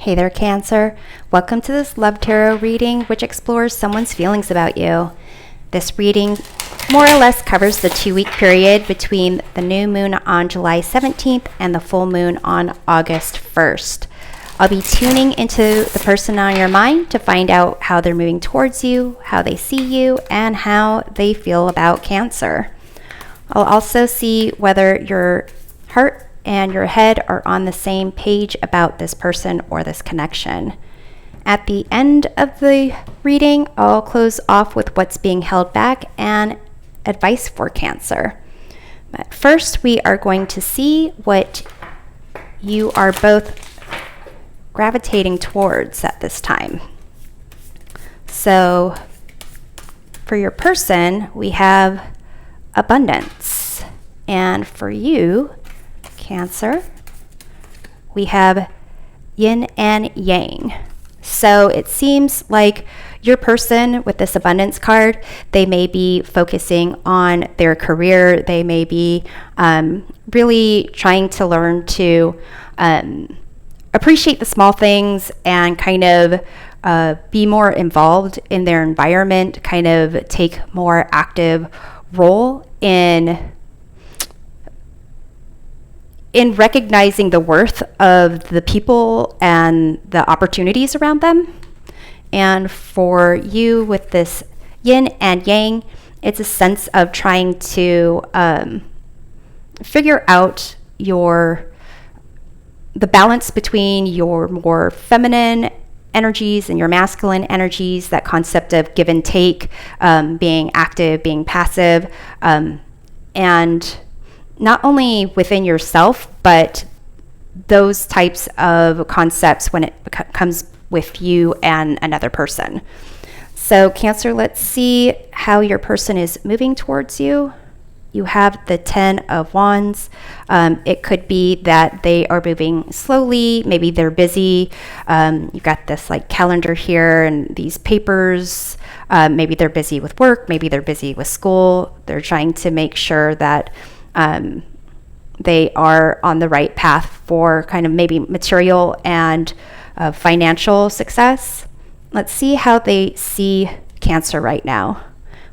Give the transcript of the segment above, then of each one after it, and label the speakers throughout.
Speaker 1: Hey there, Cancer. Welcome to this Love Tarot reading, which explores someone's feelings about you. This reading more or less covers the 2-week period between the new moon on July 17th and the full moon on August 1st. I'll be tuning into the person on your mind to find out how they're moving towards you, how they see you, and how they feel about Cancer. I'll also see whether your heart and your head are on the same page about this person or this connection. At the end of the reading, I'll close off with what's being held back and advice for Cancer. But first, we are going to see what you are both gravitating towards at this time. So, for your person, we have abundance. And for you, Cancer, we have yin and yang. So it seems like your person with this abundance card, they may be focusing on their career. They may be really trying to learn to appreciate the small things and kind of be more involved in their environment, kind of take more active role in recognizing the worth of the people and the opportunities around them. And for you with this yin and yang, it's a sense of trying to figure out the balance between your more feminine energies and your masculine energies, that concept of give and take, being active, being passive, and not only within yourself, but those types of concepts when it comes with you and another person. So Cancer, let's see how your person is moving towards you. You have the 10 of Wands. It could be that they are moving slowly. Maybe they're busy. You've got this like calendar here and these papers. Maybe they're busy with work. Maybe they're busy with school. They're trying to make sure that they are on the right path for kind of maybe material and financial success. Let's see how they see Cancer right now.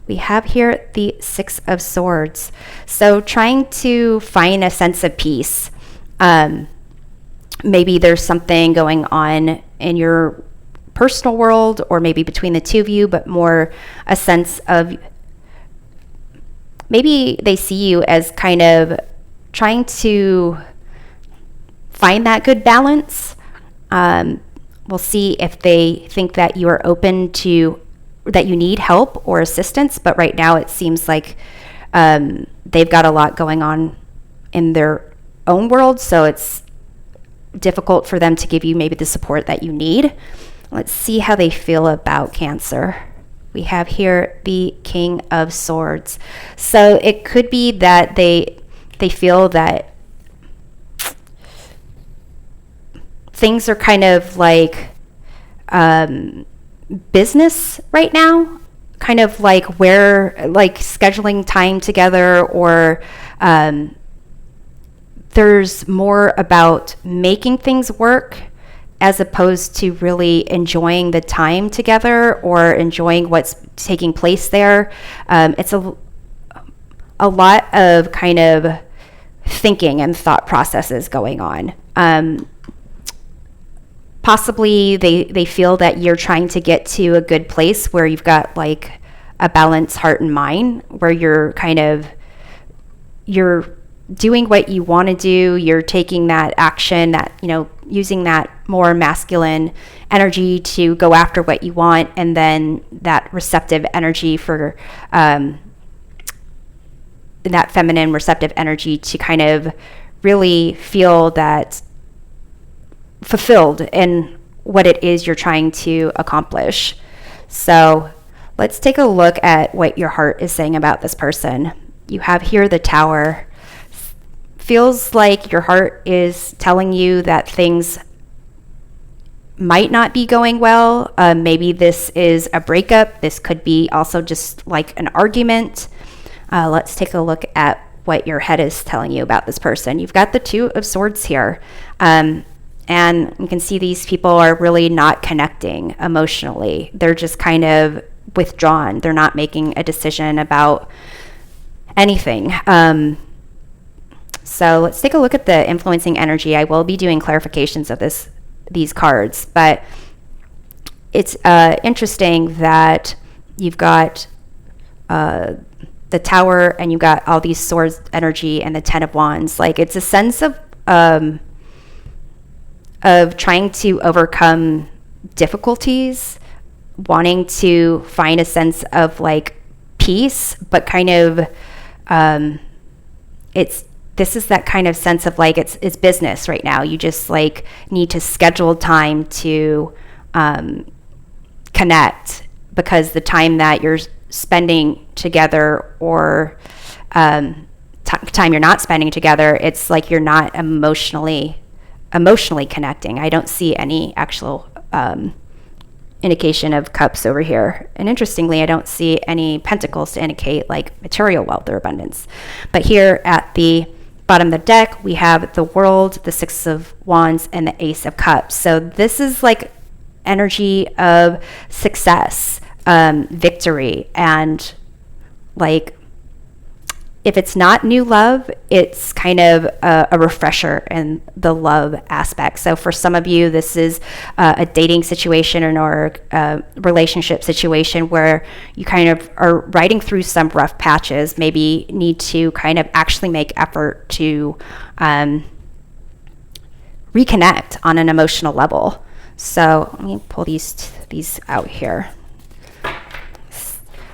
Speaker 1: We have here the 6 of Swords. So trying to find a sense of peace. Maybe there's something going on in your personal world or maybe between the two of you, but more a sense of maybe they see you as kind of trying to find that good balance. We'll see if they think that you are open to, that you need help or assistance, but right now it seems like they've got a lot going on in their own world, so it's difficult for them to give you maybe the support that you need. Let's see how they feel about Cancer. We have here the King of Swords. So it could be that they feel that things are kind of like business right now, kind of like where like scheduling time together, or there's more about making things work as opposed to really enjoying the time together or enjoying what's taking place there. It's a lot of kind of thinking and thought processes going on. Possibly they feel that you're trying to get to a good place where you've got like a balanced heart and mind, where you're doing what you want to do, you're taking that action, that, you know, using that more masculine energy to go after what you want, and then that receptive energy for that feminine receptive energy to kind of really feel that fulfilled in what it is you're trying to accomplish. So let's take a look at what your heart is saying about this person. You have here the Tower. Feels like your heart is telling you that things might not be going well. Maybe this is a breakup. This could be also just like an argument. Let's take a look at what your head is telling you about this person. You've got the 2 of Swords here. And you can see these people are really not connecting emotionally. They're just kind of withdrawn. They're not making a decision about anything. So let's take a look at the influencing energy. I will be doing clarifications of these cards, but it's interesting that you've got the Tower and you've got all these swords energy and the Ten of Wands. Like, it's a sense of trying to overcome difficulties, wanting to find a sense of like peace, but kind of this is that kind of sense of like it's business right now. You just like need to schedule time to connect, because the time that you're spending together or time you're not spending together, it's like you're not emotionally connecting. I don't see any actual indication of cups over here. And interestingly, I don't see any pentacles to indicate like material wealth or abundance. But here at the bottom of the deck, we have the World, the Six of Wands, and the Ace of Cups. So this is like energy of success, victory, and like, if it's not new love, it's kind of a refresher in the love aspect. So for some of you, this is a dating situation or a relationship situation where you kind of are riding through some rough patches, maybe need to kind of actually make effort to reconnect on an emotional level. So let me pull these out here.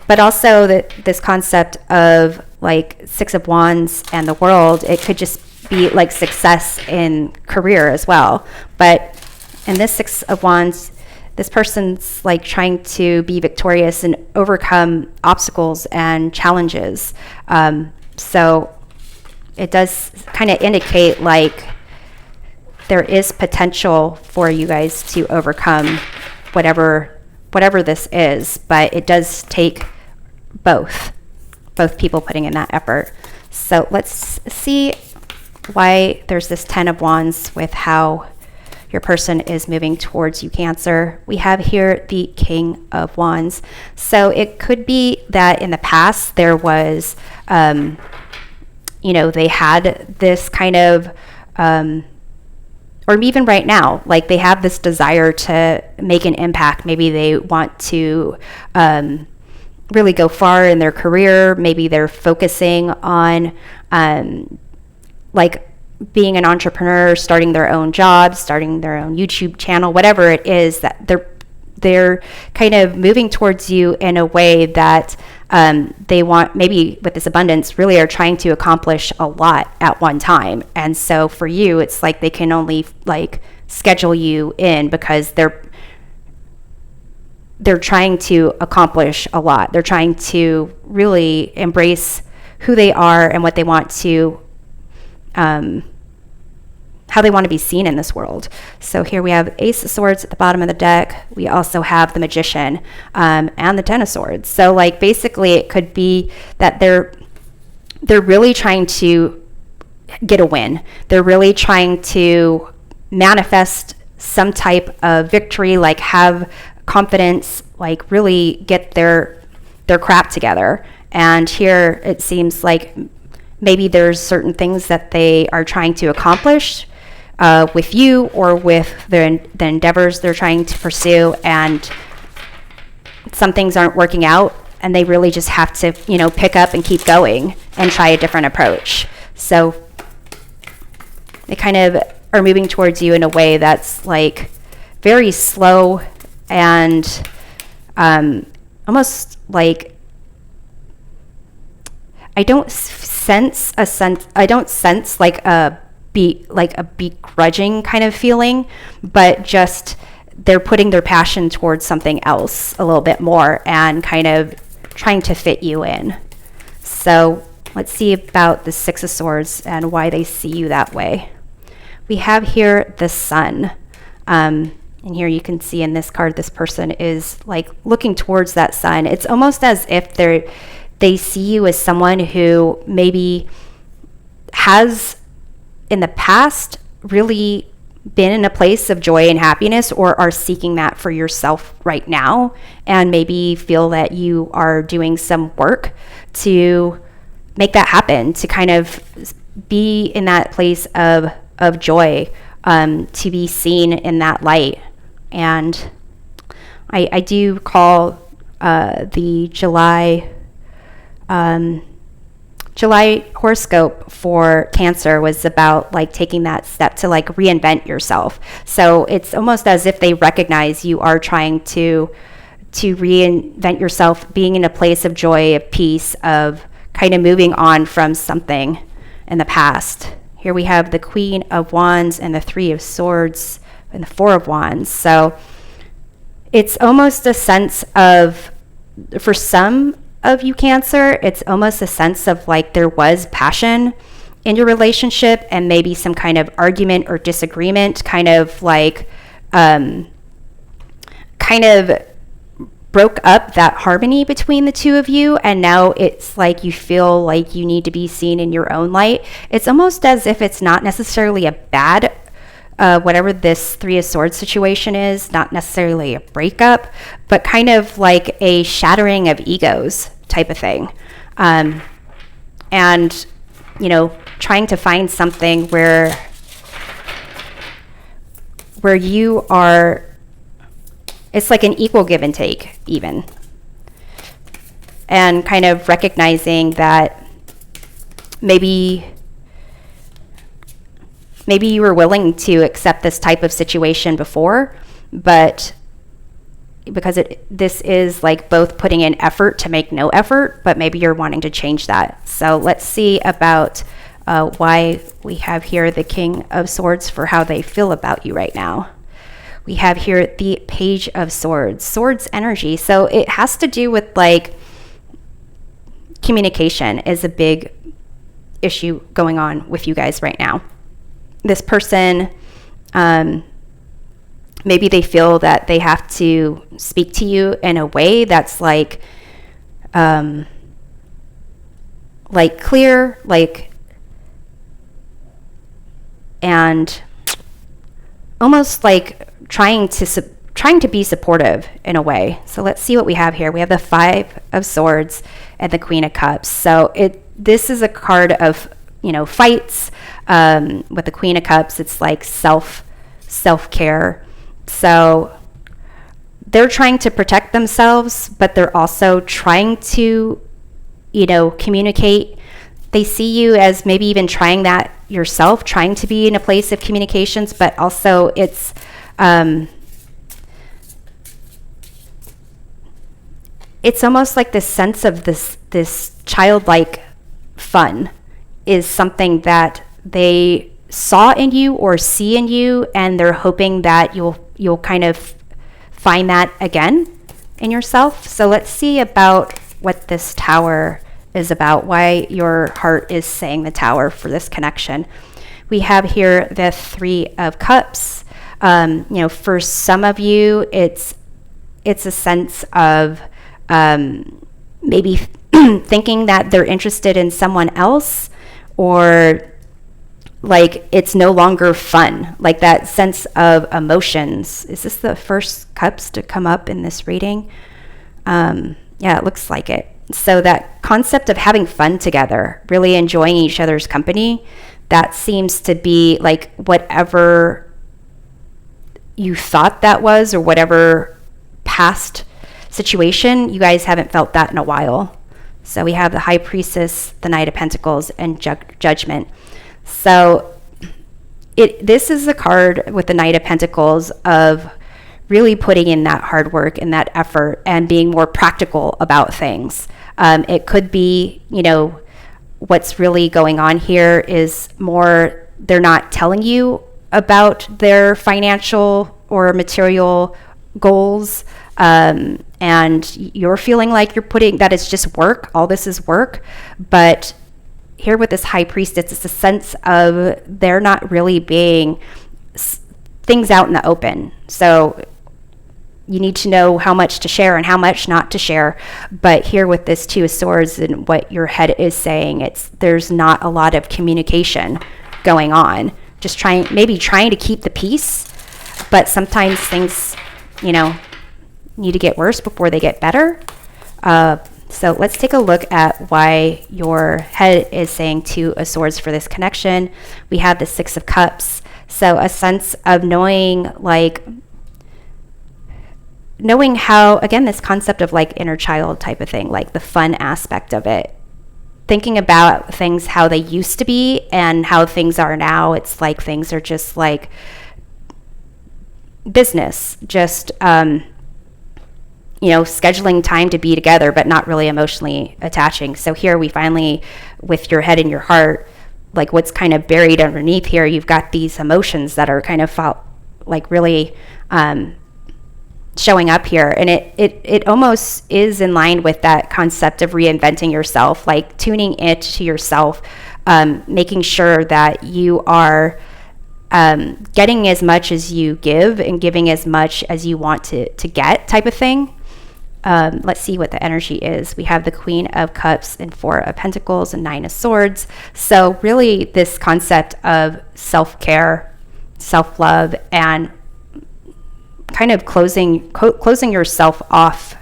Speaker 1: But also this concept of like Six of Wands and the World, it could just be like success in career as well. But in this Six of Wands, this person's like trying to be victorious and overcome obstacles and challenges. So it does kind of indicate like there is potential for you guys to overcome whatever this is, but it does take both people putting in that effort. So let's see why there's this Ten of Wands with how your person is moving towards you, Cancer. We have here the King of Wands. So it could be that in the past there was, they had this kind of, or even right now, like they have this desire to make an impact. Maybe they want to really go far in their career. Maybe they're focusing on like being an entrepreneur, starting their own job, starting their own YouTube channel, whatever it is that they're kind of moving towards you in a way that they want, maybe with this abundance, really are trying to accomplish a lot at one time. And so for you, it's like they can only like schedule you in because they're trying to accomplish a lot. They're trying to really embrace who they are and what they want to, how they want to be seen in this world. So here we have Ace of Swords at the bottom of the deck. We also have the Magician and the Ten of Swords. So like basically it could be that they're really trying to get a win. They're really trying to manifest some type of victory, like have confidence, like really get their crap together. And here it seems like maybe there's certain things that they are trying to accomplish with you or with the endeavors they're trying to pursue, and some things aren't working out and they really just have to pick up and keep going and try a different approach. So they kind of are moving towards you in a way that's like very slow and almost like I don't sense like a begrudging kind of feeling, but just they're putting their passion towards something else a little bit more and kind of trying to fit you in. So let's see about the Six of Swords and why they see you that way. We have here the Sun. And here you can see in this card, this person is like looking towards that sun. It's almost as if they see you as someone who maybe has in the past really been in a place of joy and happiness, or are seeking that for yourself right now, and maybe feel that you are doing some work to make that happen, to kind of be in that place of joy, to be seen in that light. And I do call the July horoscope for Cancer was about like taking that step to like reinvent yourself. So it's almost as if they recognize you are trying to reinvent yourself, being in a place of joy, of peace, of kind of moving on from something in the past. Here we have the Queen of Wands and the Three of Swords and the Four of Wands. So it's almost a sense of, for some of you Cancer, it's almost a sense of like there was passion in your relationship, and maybe some kind of argument or disagreement kind of like kind of broke up that harmony between the two of you, and now it's like you feel like you need to be seen in your own light. It's almost as if it's not necessarily a bad whatever this Three of Swords situation is, not necessarily a breakup, but kind of like a shattering of egos type of thing. And, you know, trying to find something where you are, it's like an equal give and take even. And kind of recognizing that maybe you were willing to accept this type of situation before, but because this is like both putting in effort to make no effort, but maybe you're wanting to change that. So let's see about why we have here the King of Swords for how they feel about you right now. We have here the Page of Swords, Swords energy. So it has to do with like communication is a big issue going on with you guys right now. This person, maybe they feel that they have to speak to you in a way that's like clear, and almost like trying to be supportive in a way. So let's see what we have here. We have the Five of Swords and the Queen of Cups. So this is a card of, you know, fights. With the Queen of Cups, it's like self-care. So they're trying to protect themselves, but they're also trying to, you know, communicate. They see you as maybe even trying that yourself, trying to be in a place of communications, but also it's almost like this sense of this childlike fun is something that they saw in you or see in you, and they're hoping that you'll kind of find that again in yourself. So let's see about what this Tower is about, why your heart is saying the Tower for this connection. We have here the Three of Cups. You know, for some of you, it's a sense of maybe thinking that they're interested in someone else, or like it's no longer fun, like that sense of emotions. Is this the first cups to come up in this reading? Yeah, it looks like it. So that concept of having fun together, really enjoying each other's company, that seems to be like whatever you thought that was, or whatever past situation, you guys haven't felt that in a while. So we have the High Priestess, the Knight of Pentacles, and Judgment. So this is a card with the Knight of Pentacles of really putting in that hard work and that effort and being more practical about things. It could be, you know, what's really going on here is more they're not telling you about their financial or material goals, and you're feeling like you're putting that it's just work. All this is work. But here with this High Priestess, it's a sense of they're not really being things out in the open. So you need to know how much to share and how much not to share. But here with this Two of Swords and what your head is saying, there's not a lot of communication going on. just trying to keep the peace, but sometimes things, need to get worse before they get better. So let's take a look at why your head is saying Two of Swords for this connection. We have the Six of Cups. So a sense of knowing how, again, this concept of like inner child type of thing, like the fun aspect of it. Thinking about things how they used to be and how things are now. It's like things are just like business, just scheduling time to be together, but not really emotionally attaching. So here we finally, with your head and your heart, like what's kind of buried underneath here, you've got these emotions that are kind of really showing up here. And it almost is in line with that concept of reinventing yourself, like tuning it to yourself, making sure that you are getting as much as you give and giving as much as you want to get type of thing. Let's see what the energy is. We have the Queen of Cups and Four of Pentacles and Nine of Swords. So really this concept of self-care, self-love, and kind of closing yourself off,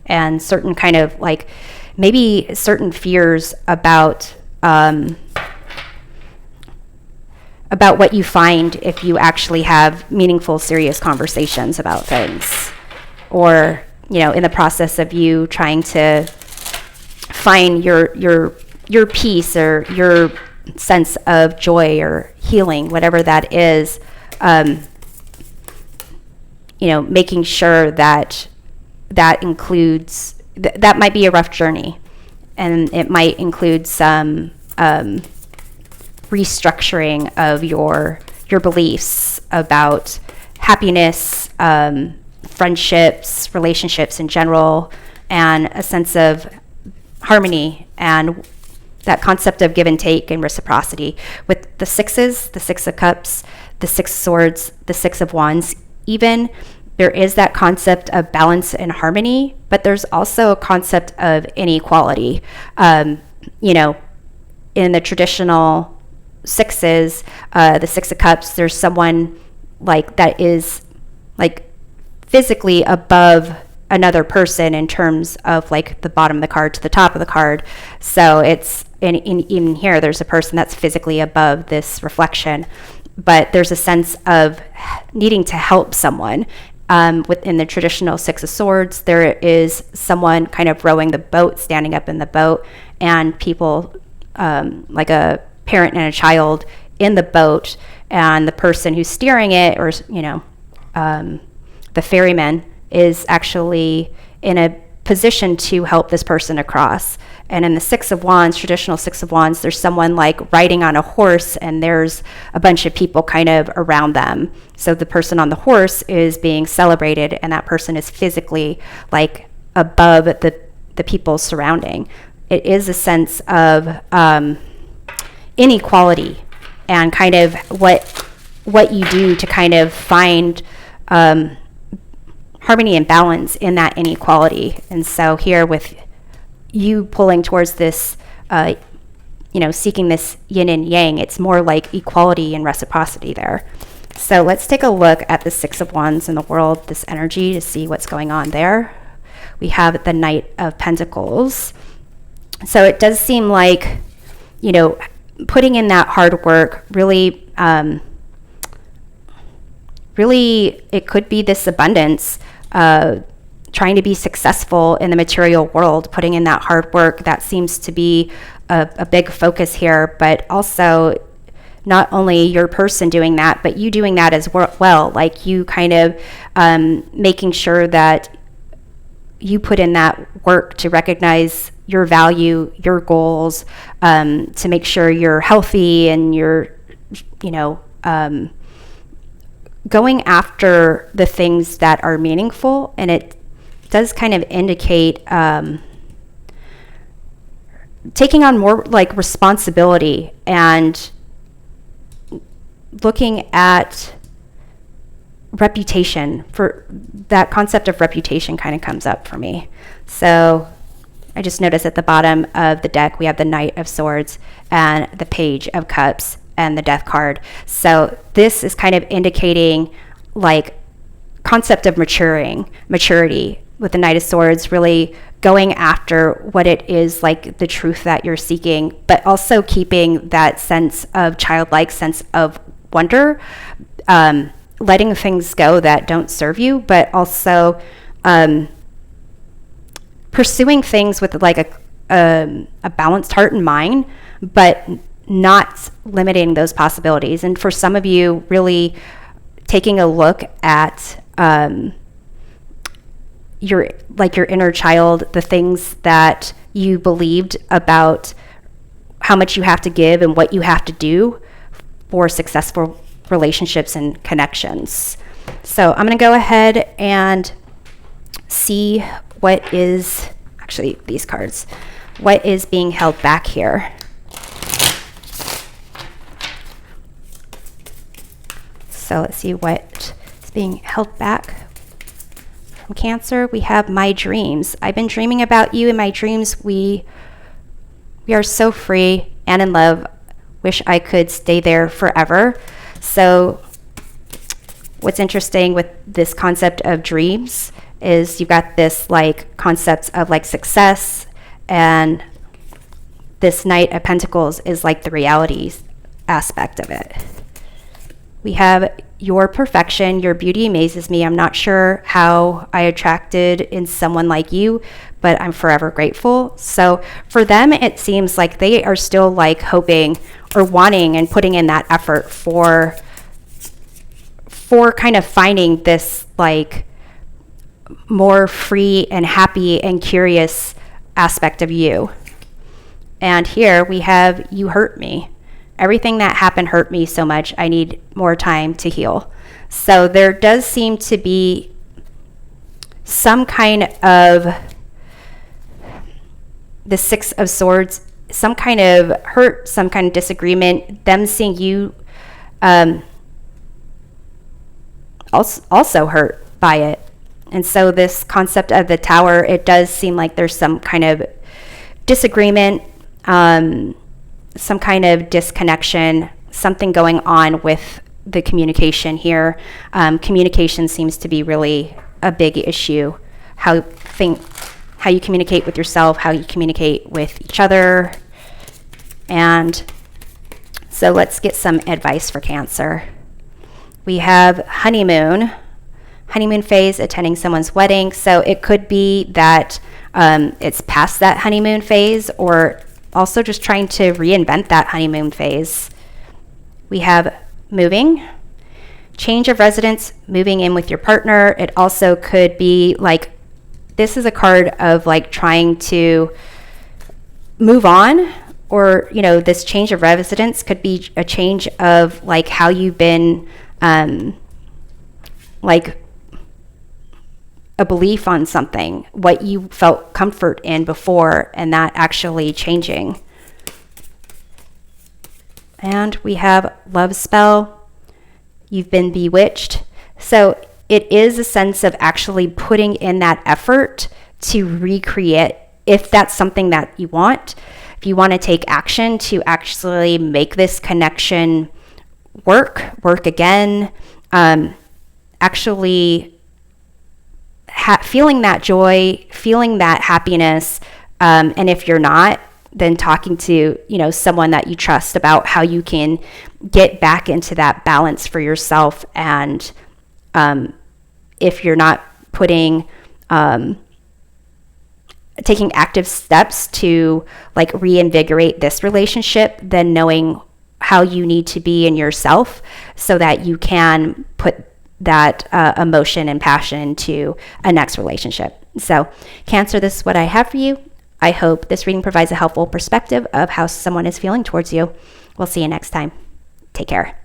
Speaker 1: and certain kind of like maybe certain fears about what you find if you actually have meaningful, serious conversations about things, or in the process of you trying to find your peace or your sense of joy or healing, whatever that is, making sure that includes, that might be a rough journey, and it might include some restructuring of your beliefs about happiness, friendships, relationships in general, and a sense of harmony and that concept of give and take and reciprocity. With the sixes, the Six of Cups, the Six of Swords, the Six of Wands, even there is that concept of balance and harmony, but there's also a concept of inequality. In the traditional sixes, the Six of Cups, there's someone like that is like physically above another person in terms of like the bottom of the card to the top of the card. So it's in here, there's a person that's physically above this reflection, but there's a sense of needing to help someone. Within the traditional Six of Swords, there is someone kind of rowing the boat, standing up in the boat, and people like a parent and a child in the boat, and the person who's steering it, or the ferryman, is actually in a position to help this person across. And in the Six of Wands, traditional Six of Wands, there's someone like riding on a horse, and there's a bunch of people kind of around them. So the person on the horse is being celebrated, and that person is physically like above the people surrounding. It is a sense of inequality, and kind of what you do to kind of find harmony and balance in that inequality. And so here with you pulling towards this, seeking this yin and yang, it's more like equality and reciprocity there. So let's take a look at the Six of Wands in the world, this energy, to see what's going on there. We have the Knight of Pentacles. So it does seem like, putting in that hard work, really, it could be this abundance, trying to be successful in the material world, putting in that hard work. That seems to be a big focus here, but also not only your person doing that, but you doing that as well. Like you kind of making sure that you put in that work to recognize your value, your goals, to make sure you're healthy and you're, going after the things that are meaningful. And it does kind of indicate taking on more like responsibility, and looking at reputation. For that concept of reputation kind of comes up for me. So I just noticed at the bottom of the deck we have the Knight of Swords and the Page of Cups. and the Death card. So this is kind of indicating like concept of maturity with the Knight of Swords, really going after what it is, like the truth that you're seeking, but also keeping that sense of childlike sense of wonder, letting things go that don't serve you, but also pursuing things with like a balanced heart and mind, but not limiting those possibilities. And for some of you, really taking a look at your inner child, the things that you believed about how much you have to give and what you have to do for successful relationships and connections. So I'm going to go ahead and see what is, actually these cards, what is being held back here. So let's see what is being held back from Cancer. We have my dreams. I've been dreaming about you in my dreams. We are so free and in love. Wish I could stay there forever. So what's interesting with this concept of dreams is you've got this like concept of like success, and this Knight of Pentacles is like the reality aspect of it. We have your perfection, your beauty amazes me. I'm not sure how I attracted in someone like you, but I'm forever grateful. So for them, it seems like they are still like hoping or wanting and putting in that effort for kind of finding this like more free and happy and curious aspect of you. And here we have you hurt me. Everything that happened hurt me so much. I need more time to heal. So there does seem to be some kind of the Six of Swords, some kind of hurt, some kind of disagreement, them seeing you also hurt by it. And so this concept of the Tower, it does seem like there's some kind of disagreement, some kind of disconnection, something going on with the communication here. Communication seems to be really a big issue. How you communicate with yourself, how you communicate with each other. And so let's get some advice for Cancer. We have honeymoon phase, attending someone's wedding. So it could be that it's past that honeymoon phase, or also just trying to reinvent that honeymoon phase. We have moving, change of residence, moving in with your partner. It also could be like, this is a card of like trying to move on, or, you know, this change of residence could be a change of like how you've been, like a belief on something, what you felt comfort in before, and that actually changing. And we have love spell. You've been bewitched. So it is a sense of actually putting in that effort to recreate, if that's something that you want. If you want to take action to actually make this connection work again, actually feeling that joy, feeling that happiness, and if you're not, then talking to, you know, someone that you trust about how you can get back into that balance for yourself. And if you're not putting taking active steps to like reinvigorate this relationship, then knowing how you need to be in yourself so that you can put that emotion and passion to a next relationship. So Cancer, this is what I have for you. I hope this reading provides a helpful perspective of how someone is feeling towards you. We'll see you next time. Take care.